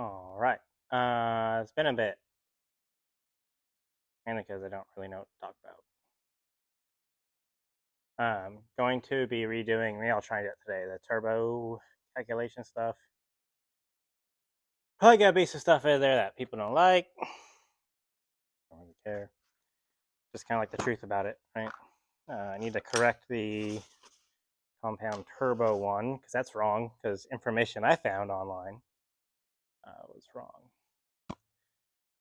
All right. It's been a bit, mainly because I don't really know what to talk about. Going to be redoing, maybe I'll try it today, the turbo calculation stuff. Probably got a piece of stuff in there that people don't like. Don't really care. Just kind of like the truth about it, right? I need to correct the compound turbo one, because that's wrong, because information I found online was wrong.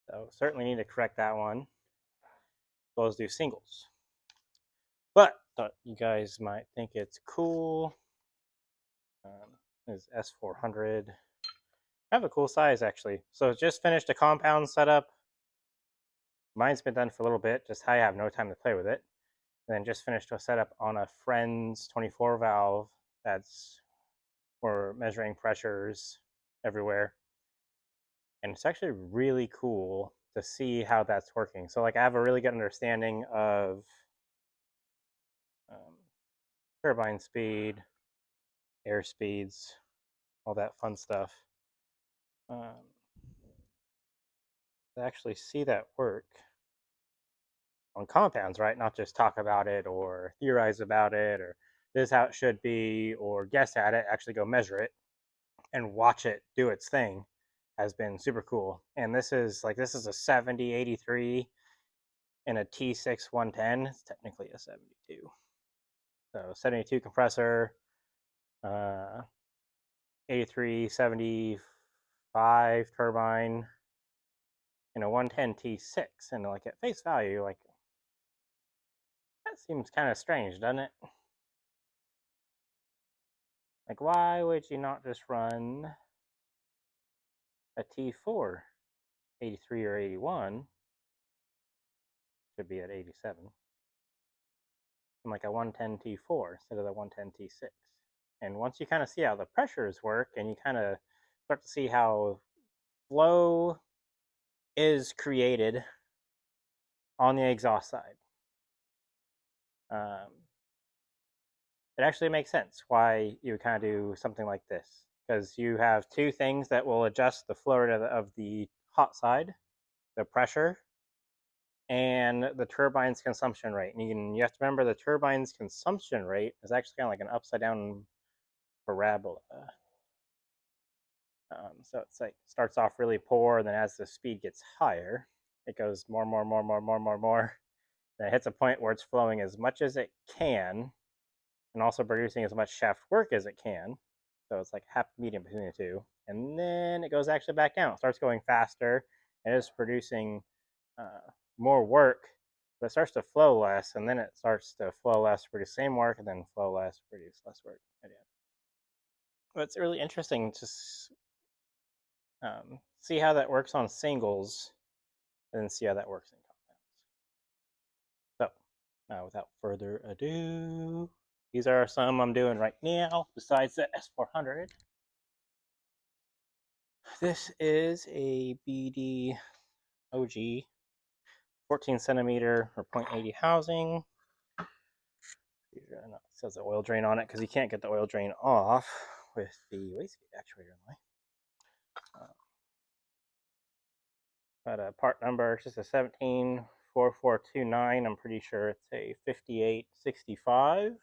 So certainly need to correct that one. As well as do singles. But thought you guys might think it's cool. Is S300. I have a cool size actually. So just finished a compound setup. Mine's been done for a little bit, just I have no time to play with it. And then just finished a setup on a friend's 24 valve that's for measuring pressures everywhere. And it's actually really cool to see how that's working. So like I have a really good understanding of turbine speed, air speeds, all that fun stuff. To actually see that work on compounds, right? Not just talk about it or theorize about it or this is how it should be or guess at it, actually go measure it and watch it do its thing has been super cool. And this is a 7083 and a T6 110. It's technically a 72. So 72 compressor, 83 75 turbine, and a 110 T6. And like at face value, like that seems kind of strange, doesn't it? Like, why would you not just run a T4, 83 or 81? Should be at 87. And like a 110 T4 instead of the 110 T6. And once you kind of see how the pressures work and you kind of start to see how flow is created on the exhaust side, it actually makes sense why you would kind of do something like this, because you have two things that will adjust the flow rate of the hot side, the pressure, and the turbine's consumption rate. And you have to remember the turbine's consumption rate is actually kind of like an upside down parabola. So it's like starts off really poor, and then as the speed gets higher, it goes more, Then it hits a point where it's flowing as much as it can, and also producing as much shaft work as it can. So it's like happy medium between the two. And then it goes actually back down. It starts going faster, and it's producing more work, but it starts to flow less, and then it starts to flow less, produce same work, and then flow less, produce less work. But it's really interesting to see how that works on singles, and then see how that works in compounds. So, without further ado, these are some I'm doing right now, besides the S300. This is a BD OG 14 centimeter or 0.80 housing. It says the oil drain on it because you can't get the oil drain off with the wastegate actuator in the way. But part number is just a 174429. I'm pretty sure it's a 5865.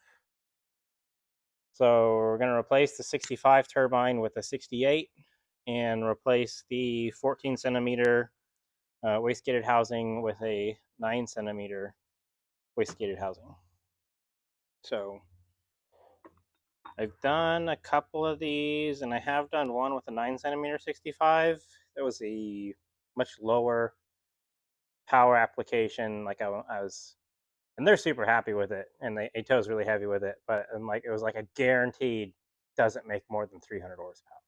So we're going to replace the 65 turbine with a 68 and replace the 14 centimeter wastegated housing with a 9 centimeter wastegated housing. So I've done a couple of these, and I have done one with a 9 centimeter 65. That was a much lower power application. Like I was, and they're super happy with it, and ATO's really heavy with it. But it was like a guaranteed doesn't make more than 300 horsepower.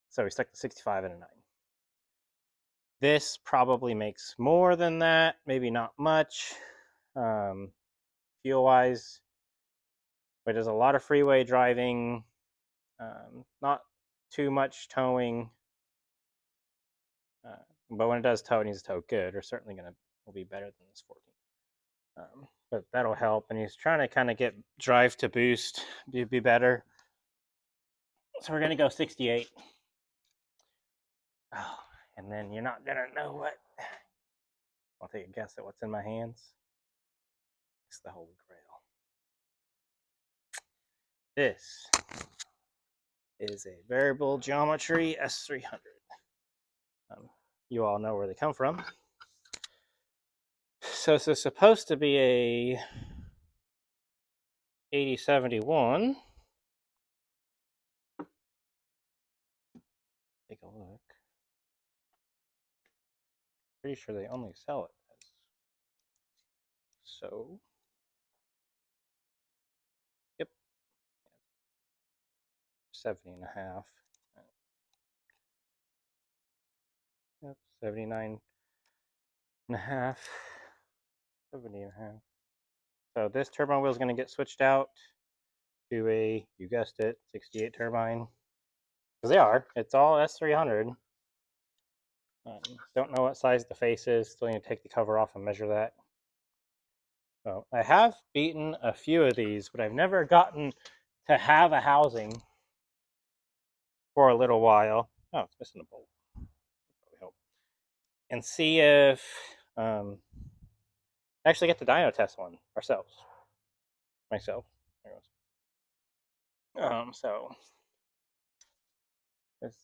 So we stuck the 65 and a 9. This probably makes more than that, maybe not much, fuel wise, but there's a lot of freeway driving, not too much towing. But when it does tow, it needs to tow good, or certainly will be better than this 14. But that'll help. And he's trying to kind of get drive to boost, be better. So we're going to go 68. Oh, and then you're not gonna know what. I'll take a guess at what's in my hands. It's the Holy Grail. This is a variable geometry S300. You all know where they come from. So this is supposed to be a 8071. Take a look. Pretty sure they only sell it as so. Yep. 70.5. Yep, 79.5. 70.5. So this turbine wheel is going to get switched out to a, you guessed it, 68 turbine. Because they are. It's all S300. Don't know what size the face is. Still need to take the cover off and measure that. So I have beaten a few of these, but I've never gotten to have a housing for a little while. Oh, it's missing a bolt. Probably help. And see if actually get the dyno test one ourselves. Myself. There it goes. So this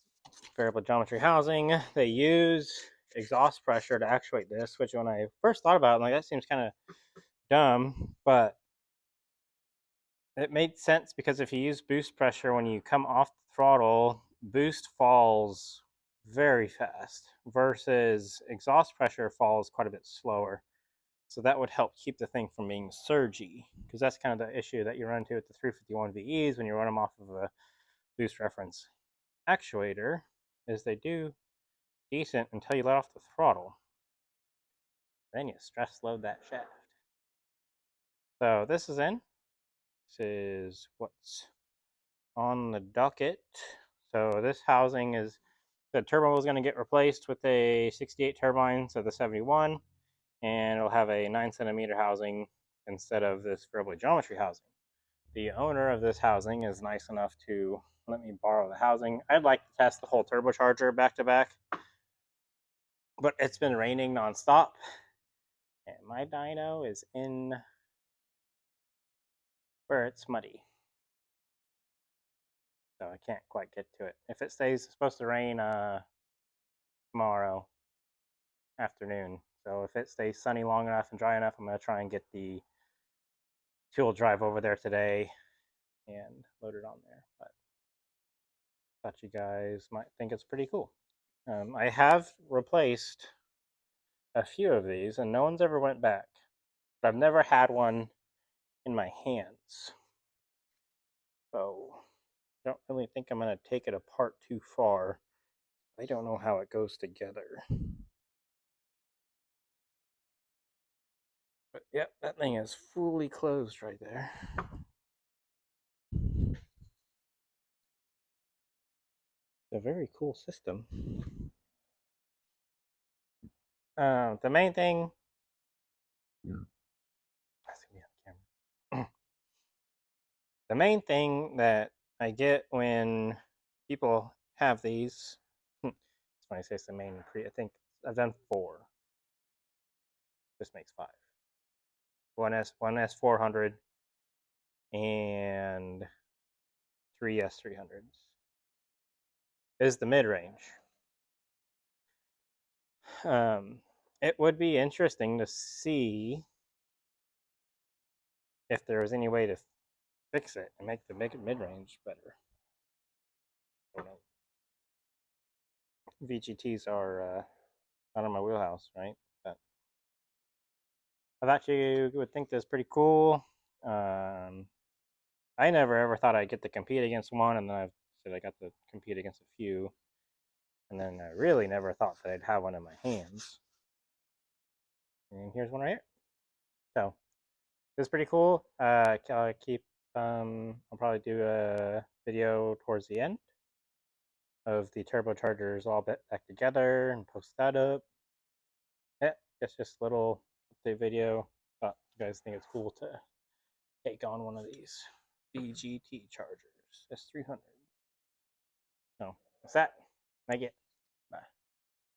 variable geometry housing, they use exhaust pressure to actuate this, which when I first thought about it, I'm like, that seems kind of dumb, but it made sense because if you use boost pressure when you come off the throttle, boost falls very fast versus exhaust pressure falls quite a bit slower. So that would help keep the thing from being surgy, because that's kind of the issue that you run into with the 351 VEs when you run them off of a boost reference actuator, is they do decent until you let off the throttle. Then you stress load that shaft. So this is in. This is what's on the docket. So this housing is, the turbo is going to get replaced with a 68 turbine, so the 71, and it'll have a 9 centimeter housing instead of this variable geometry housing. The owner of this housing is nice enough to let me borrow the housing. I'd like to test the whole turbocharger back to back, but it's been raining nonstop, and my dyno is in where it's muddy. So I can't quite get to it. If it stays, it's supposed to rain tomorrow afternoon. So if it stays sunny long enough and dry enough, I'm going to try and get the fuel drive over there today and load it on there. But thought you guys might think it's pretty cool. I have replaced a few of these, and no one's ever went back. But I've never had one in my hands. So I don't really think I'm going to take it apart too far. I don't know how it goes together. But yep, that thing is fully closed right there. A very cool system. The main thing. The main thing that I get when people have these, it's funny I say it's the main. I think I've done 4. This makes 5. One S400 and 3 S300s. Is the mid range. It would be interesting to see if there was any way to fix it and make the mid range better. I don't know. VGTs are not in my wheelhouse, right? But I thought you would think that's pretty cool. I never ever thought I'd get to compete against one, and then I said I got to compete against a few, and then I really never thought that I'd have one in my hands. And here's one right here. So this is pretty cool. I'll probably do a video towards the end of the turbochargers all back together and post that up. Yeah, it's just a little update video. Thought you guys think it's cool to take on one of these VGT chargers, S300. So that's that. Make it.